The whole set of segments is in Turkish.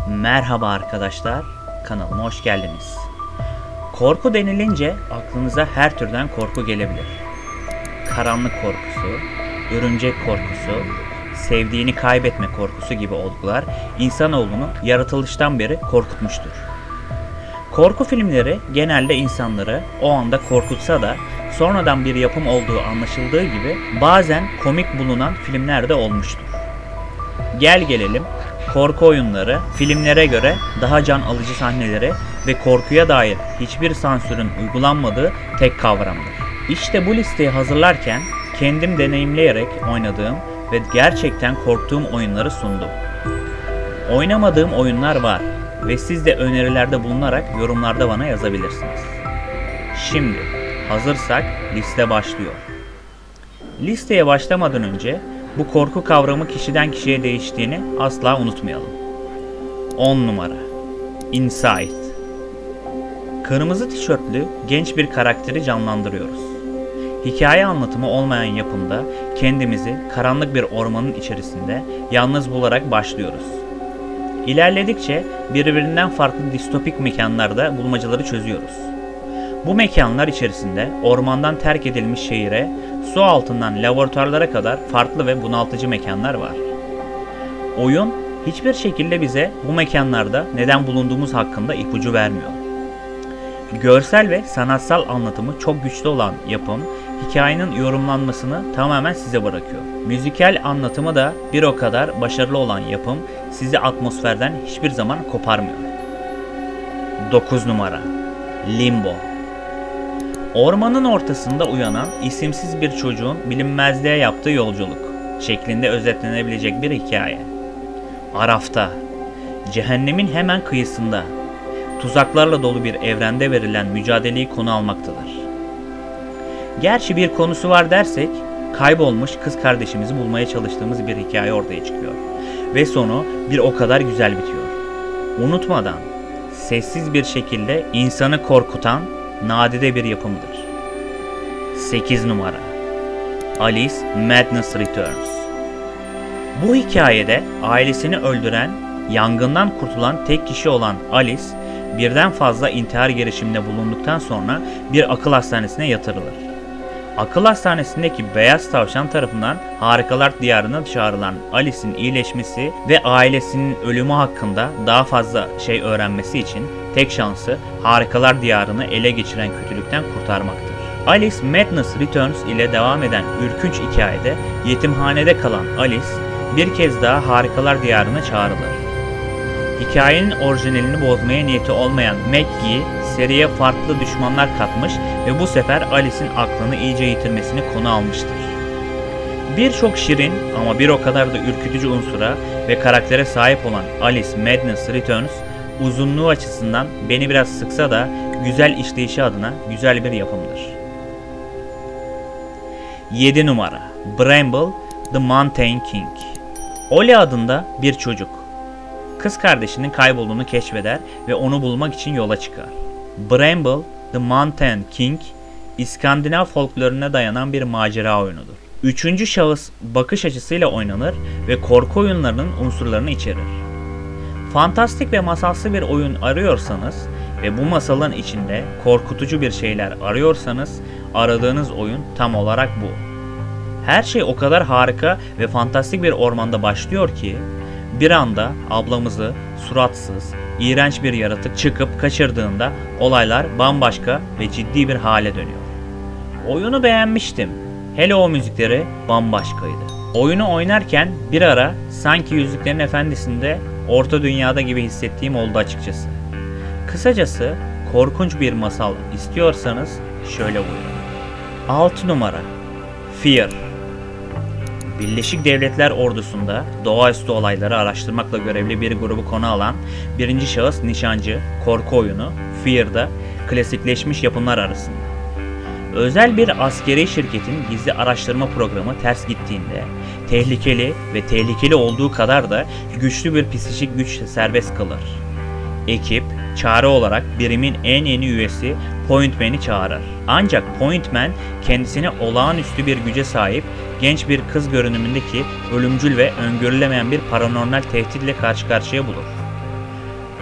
Merhaba arkadaşlar, kanalıma hoş geldiniz. Korku denilince aklınıza her türden korku gelebilir. Karanlık korkusu, örümcek korkusu, sevdiğini kaybetme korkusu gibi olgular insanoğlunu yaratılıştan beri korkutmuştur. Korku filmleri genelde insanları o anda korkutsa da sonradan bir yapım olduğu anlaşıldığı gibi bazen komik bulunan filmler de olmuştur. Gel gelelim korku oyunları filmlere göre daha can alıcı sahneleri ve korkuya dair hiçbir sansürün uygulanmadığı tek kavramdır. İşte bu listeyi hazırlarken kendim deneyimleyerek oynadığım ve gerçekten korktuğum oyunları sundum. Oynamadığım oyunlar var ve siz de önerilerde bulunarak yorumlarda bana yazabilirsiniz. Şimdi hazırsak liste başlıyor. Listeye başlamadan önce bu korku kavramı kişiden kişiye değiştiğini asla unutmayalım. 10 numara Inside. Kırmızı tişörtlü genç bir karakteri canlandırıyoruz. Hikaye anlatımı olmayan yapımda kendimizi karanlık bir ormanın içerisinde yalnız bularak başlıyoruz. İlerledikçe birbirinden farklı distopik mekanlarda bulmacaları çözüyoruz. Bu mekanlar içerisinde ormandan terk edilmiş şehire, su altından laboratuvarlara kadar farklı ve bunaltıcı mekanlar var. Oyun hiçbir şekilde bize bu mekanlarda neden bulunduğumuz hakkında ipucu vermiyor. Görsel ve sanatsal anlatımı çok güçlü olan yapım, hikayenin yorumlanmasını tamamen size bırakıyor. Müzikal anlatımı da bir o kadar başarılı olan yapım, sizi atmosferden hiçbir zaman koparmıyor. 9 numara Limbo. Ormanın ortasında uyanan isimsiz bir çocuğun bilinmezliğe yaptığı yolculuk şeklinde özetlenebilecek bir hikaye. Araf'ta, cehennemin hemen kıyısında, tuzaklarla dolu bir evrende verilen mücadeleyi konu almaktadır. Gerçi bir konusu var dersek, kaybolmuş kız kardeşimizi bulmaya çalıştığımız bir hikaye ortaya çıkıyor. Ve sonu bir o kadar güzel bitiyor. Unutmadan, sessiz bir şekilde insanı korkutan nadide bir yapımdır. 8 numara Alice Madness Returns. Bu hikayede ailesini öldüren, yangından kurtulan tek kişi olan Alice, birden fazla intihar girişiminde bulunduktan sonra bir akıl hastanesine yatırılır. Akıl hastanesindeki beyaz tavşan tarafından Harikalar Diyarı'na çağrılan Alice'in iyileşmesi ve ailesinin ölümü hakkında daha fazla şey öğrenmesi için tek şansı Harikalar Diyarı'nı ele geçiren kötülükten kurtarmaktır. Alice Madness Returns ile devam eden ürkünç hikayede yetimhanede kalan Alice bir kez daha Harikalar Diyarı'na çağrılır. Hikayenin orijinalini bozmaya niyeti olmayan McGee seriye farklı düşmanlar katmış ve bu sefer Alice'in aklını iyice yitirmesini konu almıştır. Birçok şirin ama bir o kadar da ürkütücü unsura ve karaktere sahip olan Alice Madness Returns, uzunluğu açısından beni biraz sıksa da güzel işleyişi adına güzel bir yapımdır. 7 numara Bramble The Mountain King. Ollie adında bir çocuk kız kardeşinin kaybolduğunu keşfeder ve onu bulmak için yola çıkar. Bramble The Mountain King, İskandinav folkloruna dayanan bir macera oyunudur. Üçüncü şahıs bakış açısıyla oynanır ve korku oyunlarının unsurlarını içerir. Fantastik ve masalsı bir oyun arıyorsanız ve bu masalın içinde korkutucu bir şeyler arıyorsanız aradığınız oyun tam olarak bu. Her şey o kadar harika ve fantastik bir ormanda başlıyor ki bir anda ablamızı suratsız, iğrenç bir yaratık çıkıp kaçırdığında olaylar bambaşka ve ciddi bir hale dönüyor. Oyunu beğenmiştim. Hele o müzikleri bambaşkaydı. Oyunu oynarken bir ara sanki Yüzüklerin Efendisi'nde Orta Dünya'da gibi hissettiğim oldu açıkçası. Kısacası korkunç bir masal istiyorsanız şöyle buyurun. 6 numara Fear. Birleşik Devletler Ordusu'nda doğaüstü olayları araştırmakla görevli bir grubu konu alan birinci şahıs nişancı korku oyunu Fear'da klasikleşmiş yapımlar arasında. Özel bir askeri şirketin gizli araştırma programı ters gittiğinde tehlikeli olduğu kadar da güçlü bir psikik güç serbest kalır. Ekip çare olarak birimin en yeni üyesi Pointman'i çağırır. Ancak Pointman kendisine olağanüstü bir güce sahip genç bir kız görünümündeki ölümcül ve öngörülemeyen bir paranormal tehditle karşı karşıya bulur.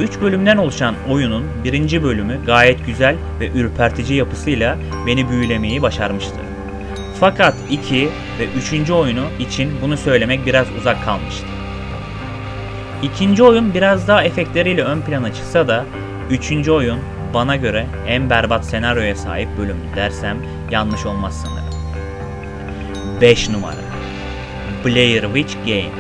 3 bölümden oluşan oyunun birinci bölümü gayet güzel ve ürpertici yapısıyla beni büyülemeyi başarmıştı. Fakat 2 ve 3. oyunu için bunu söylemek biraz uzak kalmıştı. İkinci oyun biraz daha efektleriyle ön plana çıksa da 3. oyun bana göre en berbat senaryoya sahip bölümü dersem yanlış olmaz sanırım. 5 numara Blair Witch Game,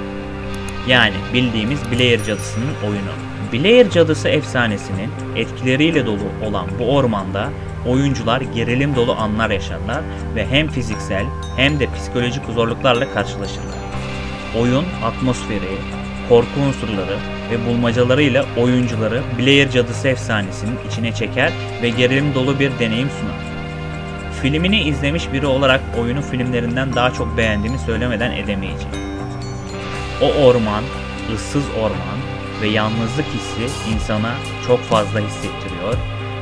yani bildiğimiz Blair Cadısı'nın oyunu. Blair Cadısı efsanesinin etkileriyle dolu olan bu ormanda oyuncular gerilim dolu anlar yaşarlar ve hem fiziksel hem de psikolojik zorluklarla karşılaşırlar. Oyun atmosferi, korku unsurları ve bulmacalarıyla oyuncuları Blair Cadısı efsanesinin içine çeker ve gerilim dolu bir deneyim sunar. Filmini izlemiş biri olarak oyunu filmlerinden daha çok beğendiğimi söylemeden edemeyeceğim. O orman, ıssız orman ve yalnızlık hissi insana çok fazla hissettiriyor.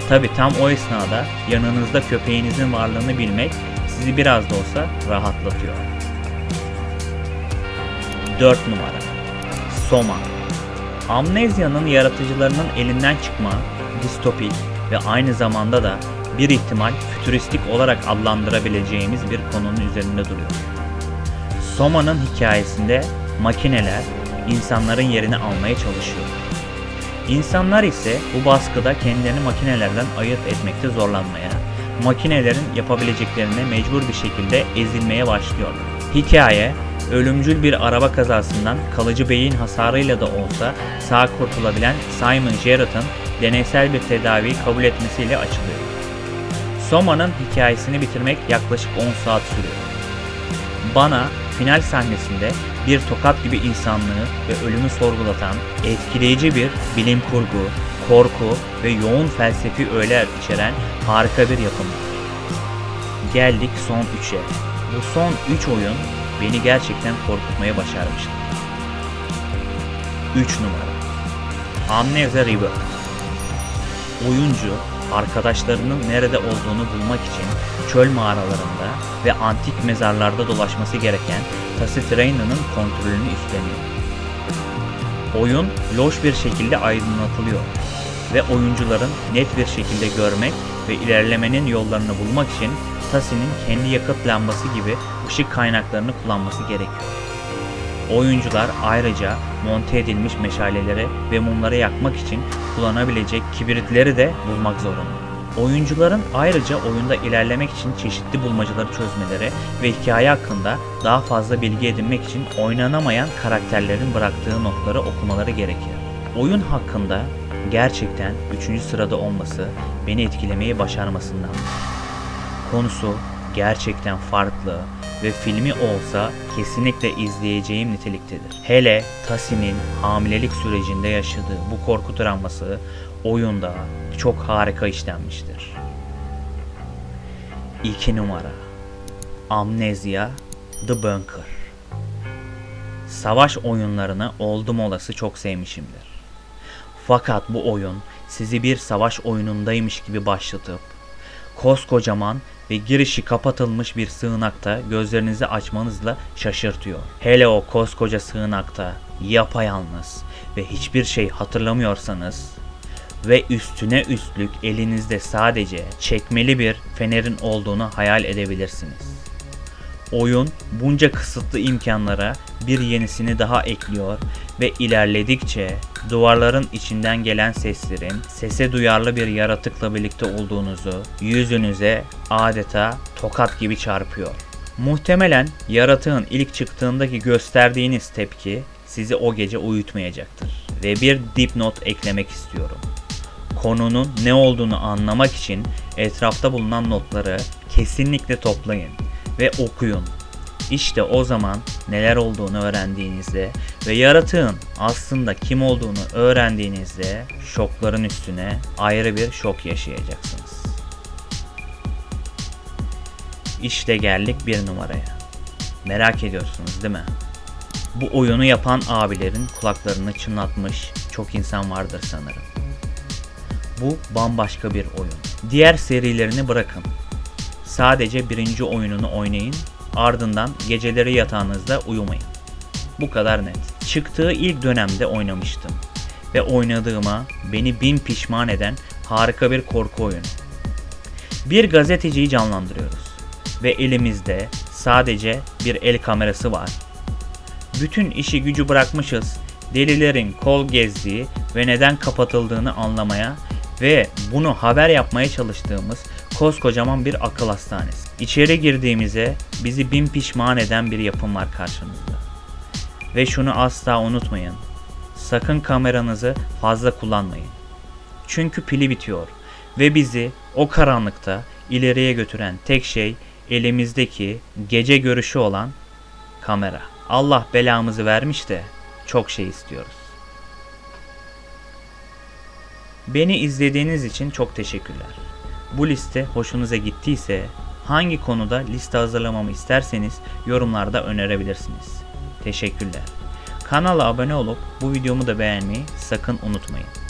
Tabi tam o esnada yanınızda köpeğinizin varlığını bilmek sizi biraz da olsa rahatlatıyor. 4 numara Soma. Amnezya'nın yaratıcılarının elinden çıkma, distopik ve aynı zamanda da bir ihtimal fütüristik olarak adlandırabileceğimiz bir konunun üzerinde duruyor. Soma'nın hikayesinde makineler insanların yerini almaya çalışıyor. İnsanlar ise bu baskıda kendilerini makinelerden ayırt etmekte zorlanmaya, makinelerin yapabileceklerine mecbur bir şekilde ezilmeye başlıyorlar. Hikaye, ölümcül bir araba kazasından kalıcı beyin hasarıyla da olsa sağ kurtulabilen Simon Jarrett'ın deneysel bir tedaviyi kabul etmesiyle açılıyor. Soma'nın hikayesini bitirmek yaklaşık 10 saat sürüyor. Bana final sahnesinde bir tokat gibi insanlığı ve ölümü sorgulatan etkileyici bir bilim kurgu, korku ve yoğun felsefi öğeler içeren harika bir yapım. Geldik son 3'e. Bu son 3 oyun beni gerçekten korkutmaya başarmıştı. 3 numara Amnesia Rebirth. Oyuncu arkadaşlarının nerede olduğunu bulmak için çöl mağaralarında ve antik mezarlarda dolaşması gereken Tassintrainer'ın kontrolünü üstleniyor. Oyun loş bir şekilde aydınlatılıyor ve oyuncuların net bir şekilde görmek ve ilerlemenin yollarını bulmak için Tassin'in kendi yakıt lambası gibi ışık kaynaklarını kullanması gerekiyor. Oyuncular ayrıca monte edilmiş meşaleleri ve mumları yakmak için kullanabilecek kibritleri de bulmak zorunda. Oyuncuların ayrıca oyunda ilerlemek için çeşitli bulmacaları çözmeleri ve hikaye hakkında daha fazla bilgi edinmek için oynanamayan karakterlerin bıraktığı notları okumaları gerekir. Oyun hakkında gerçekten 3. sırada olması beni etkilemeyi başarmasından. Konusu gerçekten farklı ve filmi olsa kesinlikle izleyeceğim niteliktedir. Hele Tassin'in hamilelik sürecinde yaşadığı bu korku travması oyunda çok harika işlenmiştir. 2 numara Amnesia The Bunker. Savaş oyunlarını oldum olası çok sevmişimdir. Fakat bu oyun sizi bir savaş oyunundaymış gibi başlatıp koskocaman ve girişi kapatılmış bir sığınakta gözlerinizi açmanızla şaşırtıyor. Hele o koskoca sığınakta yapayalnız ve hiçbir şey hatırlamıyorsanız ve üstüne üstlük elinizde sadece çekmeli bir fenerin olduğunu hayal edebilirsiniz. Oyun bunca kısıtlı imkanlara bir yenisini daha ekliyor ve ilerledikçe duvarların içinden gelen seslerin sese duyarlı bir yaratıkla birlikte olduğunuzu yüzünüze adeta tokat gibi çarpıyor. Muhtemelen yaratığın ilk çıktığındaki gösterdiğiniz tepki sizi o gece uyutmayacaktır. Ve bir dipnot eklemek istiyorum. Konunun ne olduğunu anlamak için etrafta bulunan notları kesinlikle toplayın ve okuyun. İşte o zaman neler olduğunu öğrendiğinizde ve yaratığın aslında kim olduğunu öğrendiğinizde şokların üstüne ayrı bir şok yaşayacaksınız. İşte geldik 1 numaraya. Merak ediyorsunuz değil mi? Bu oyunu yapan abilerin kulaklarını çınlatmış çok insan vardır sanırım. Bu bambaşka bir oyun. Diğer serilerini bırakın. Sadece birinci oyununu oynayın, ardından geceleri yatağınızda uyumayın. Bu kadar net. Çıktığı ilk dönemde oynamıştım ve oynadığıma beni bin pişman eden harika bir korku oyunu. Bir gazeteciyi canlandırıyoruz ve elimizde sadece bir el kamerası var. Bütün işi gücü bırakmışız, delilerin kol gezdiği ve neden kapatıldığını anlamaya ve bunu haber yapmaya çalıştığımız koskocaman bir akıl hastanesi. İçeri girdiğimize bizi bin pişman eden bir yapım var karşımızda. Ve şunu asla unutmayın. Sakın kameranızı fazla kullanmayın. Çünkü pili bitiyor ve bizi o karanlıkta ileriye götüren tek şey elimizdeki gece görüşü olan kamera. Allah belamızı vermiş de çok şey istiyoruz. Beni izlediğiniz için çok teşekkürler. Bu liste hoşunuza gittiyse hangi konuda liste hazırlamamı isterseniz yorumlarda önerebilirsiniz. Teşekkürler. Kanala abone olup bu videomu da beğenmeyi sakın unutmayın.